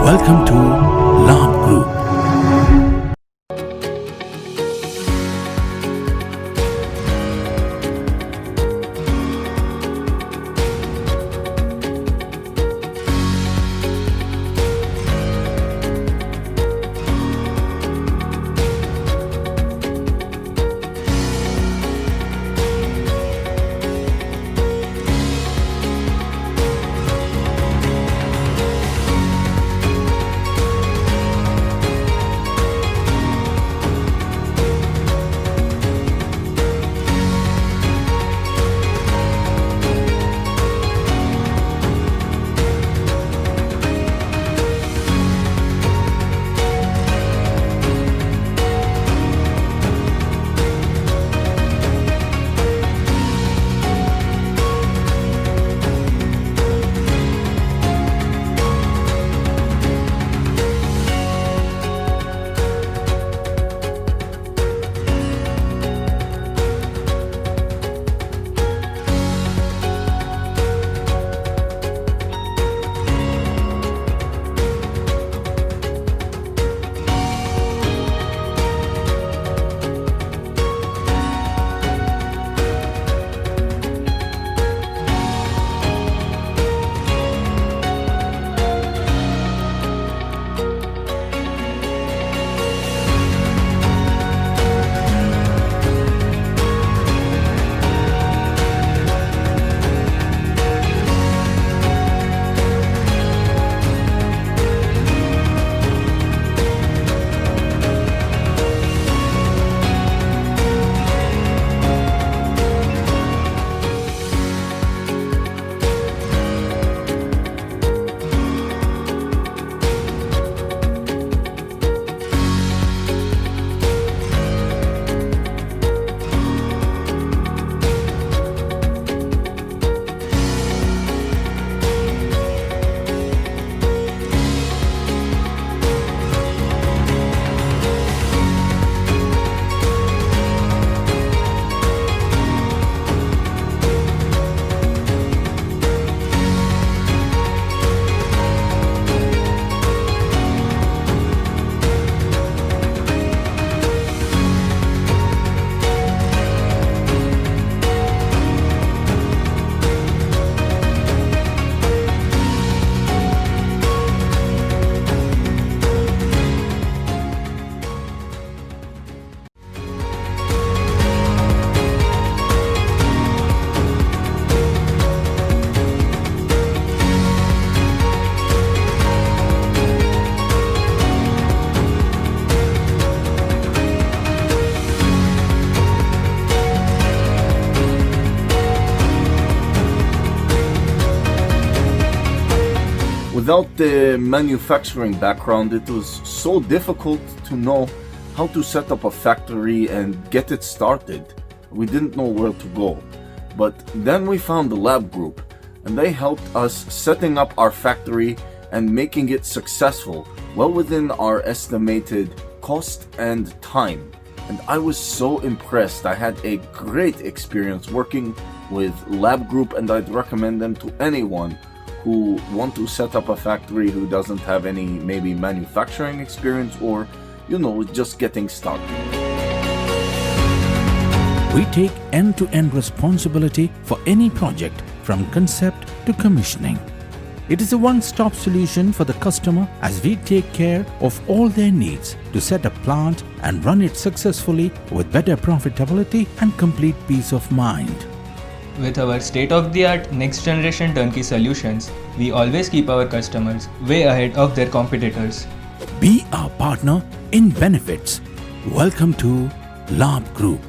Welcome to Labh Group. Without the manufacturing background, it was so difficult to know how to set up a factory and get it started. We didn't know where to go. But then we found the Labh Group, and they helped us setting up our factory and making it successful, well within our estimated cost and time. And I was so impressed. I had a great experience working with Labh Group, and I'd recommend them to anyone who want to set up a factory who doesn't have any maybe manufacturing experience or, just getting started. We take end-to-end responsibility for any project from concept to commissioning. It is a one-stop solution for the customer as we take care of all their needs to set a plant and run it successfully with better profitability and complete peace of mind. With our state-of-the-art next-generation turnkey solutions, we always keep our customers way ahead of their competitors. Be our partner in benefits. Welcome to Labh Group.